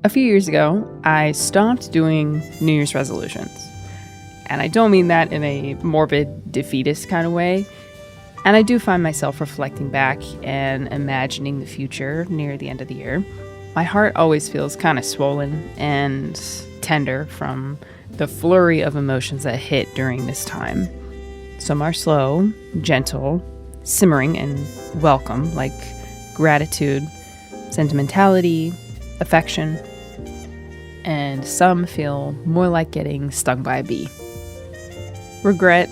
A few years ago, I stopped doing New Year's resolutions. And I don't mean that in a morbid, defeatist kind of way. And I do find myself reflecting back and imagining the future near the end of the year. My heart always feels kind of swollen and tender from the flurry of emotions that hit during this time. Some are slow, gentle, simmering, and welcome, like gratitude, sentimentality, affection. And some feel more like getting stung by a bee. Regret,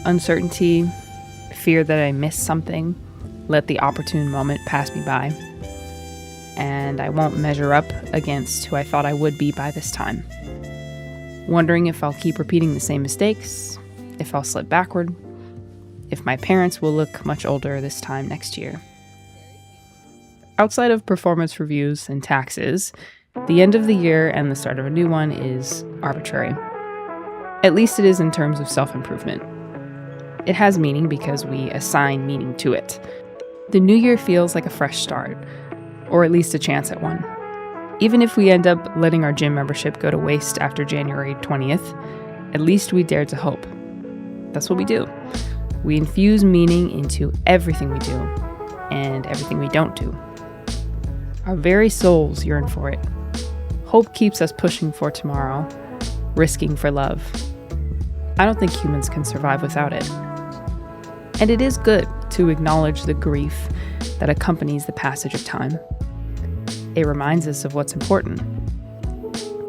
uncertainty, fear that I missed something, let the opportune moment pass me by. And I won't measure up against who I thought I would be by this time. Wondering if I'll keep repeating the same mistakes, if I'll slip backward, if my parents will look much older this time next year. Outside of performance reviews and taxes, the end of the year and the start of a new one is arbitrary. At least it is in terms of self-improvement. It has meaning because we assign meaning to it. The new year feels like a fresh start, or at least a chance at one. Even if we end up letting our gym membership go to waste after January 20th, at least we dare to hope. That's what we do. We infuse meaning into everything we do and everything we don't do. Our very souls yearn for it. Hope keeps us pushing for tomorrow, risking for love. I don't think humans can survive without it. And it is good to acknowledge the grief that accompanies the passage of time. It reminds us of what's important,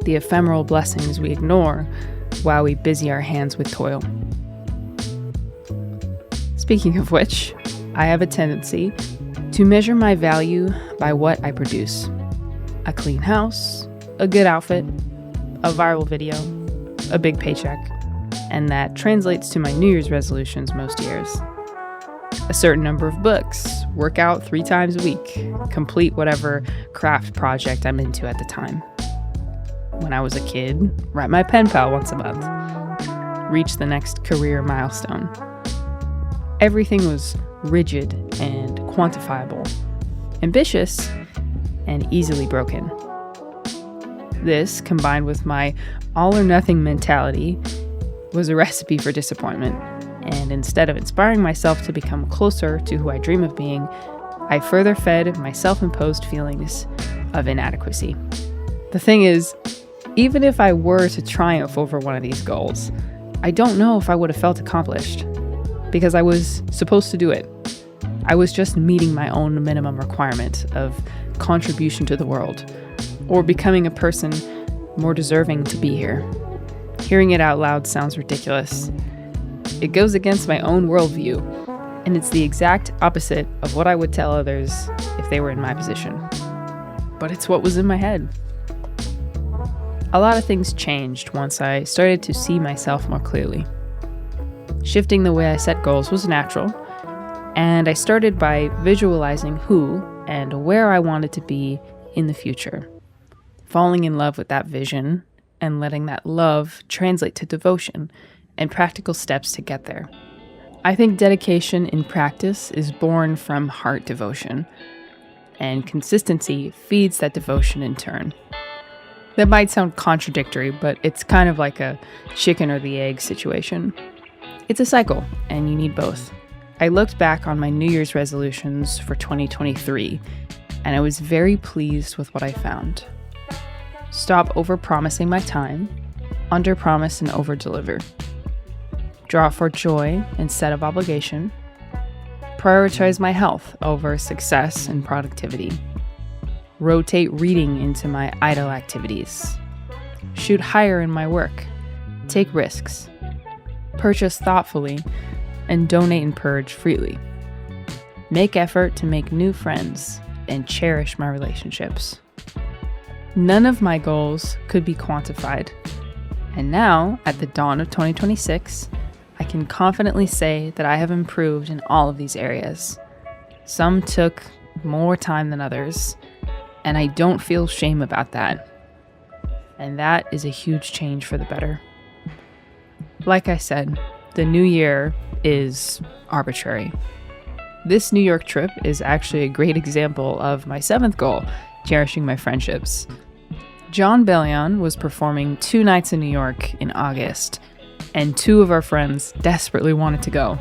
the ephemeral blessings we ignore while we busy our hands with toil. Speaking of which, I have a tendency to measure my value by what I produce. A clean house, a good outfit, a viral video, a big paycheck, and that translates to my New Year's resolutions most years. A certain number of books, work out 3 times a week, complete whatever craft project I'm into at the time. When I was a kid, write my pen pal once a month, reach the next career milestone. Everything was rigid and quantifiable, ambitious, and easily broken. This, combined with my all-or-nothing mentality, was a recipe for disappointment. And instead of inspiring myself to become closer to who I dream of being, I further fed my self-imposed feelings of inadequacy. The thing is, even if I were to triumph over one of these goals, I don't know if I would have felt accomplished, because I was supposed to do it. I was just meeting my own minimum requirement of contribution to the world, or becoming a person more deserving to be here. Hearing it out loud sounds ridiculous. It goes against my own worldview, and it's the exact opposite of what I would tell others if they were in my position. But it's what was in my head. A lot of things changed once I started to see myself more clearly. Shifting the way I set goals was natural, and I started by visualizing who and where I wanted to be in the future, falling in love with that vision and letting that love translate to devotion and practical steps to get there. I think dedication in practice is born from heart devotion, and consistency feeds that devotion in turn. That might sound contradictory, but it's kind of like a chicken or the egg situation. It's a cycle, and you need both. I looked back on my New Year's resolutions for 2023, and I was very pleased with what I found. Stop over-promising my time, under-promise and over-deliver. Draw for joy instead of obligation. Prioritize my health over success and productivity. Rotate reading into my idle activities. Shoot higher in my work. Take risks. Purchase thoughtfully and donate and purge freely. Make effort to make new friends and cherish my relationships. None of my goals could be quantified. And now, at the dawn of 2026, I can confidently say that I have improved in all of these areas. Some took more time than others, and I don't feel shame about that. And that is a huge change for the better. Like I said, the new year is arbitrary. This New York trip is actually a great example of my 7th goal, cherishing my friendships. John Bellion was performing 2 nights in New York in August, and 2 of our friends desperately wanted to go.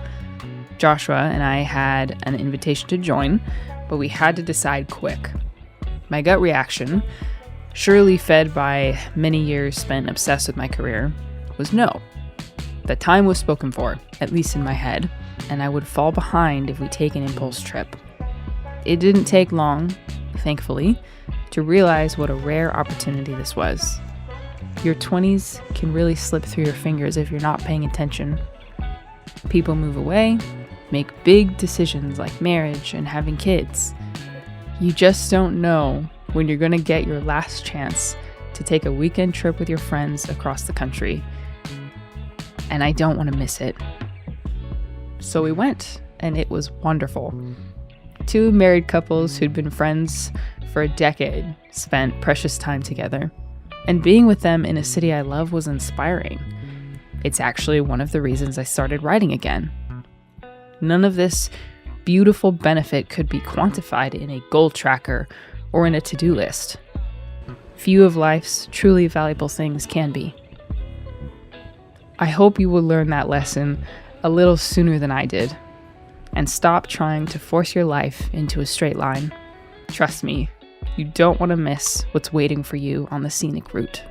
Joshua and I had an invitation to join, but we had to decide quick. My gut reaction, surely fed by many years spent obsessed with my career, was no. The time was spoken for, at least in my head, and I would fall behind if we take an impulse trip. It didn't take long, thankfully, to realize what a rare opportunity this was. Your 20s can really slip through your fingers if you're not paying attention. People move away, make big decisions like marriage and having kids. You just don't know when you're going to get your last chance to take a weekend trip with your friends across the country. And I don't want to miss it. So we went, and it was wonderful. 2 married couples who'd been friends for a decade spent precious time together, and being with them in a city I love was inspiring. It's actually one of the reasons I started writing again. None of this beautiful benefit could be quantified in a goal tracker or in a to-do list. Few of life's truly valuable things can be. I hope you will learn that lesson a little sooner than I did, and stop trying to force your life into a straight line. Trust me, you don't want to miss what's waiting for you on the scenic route.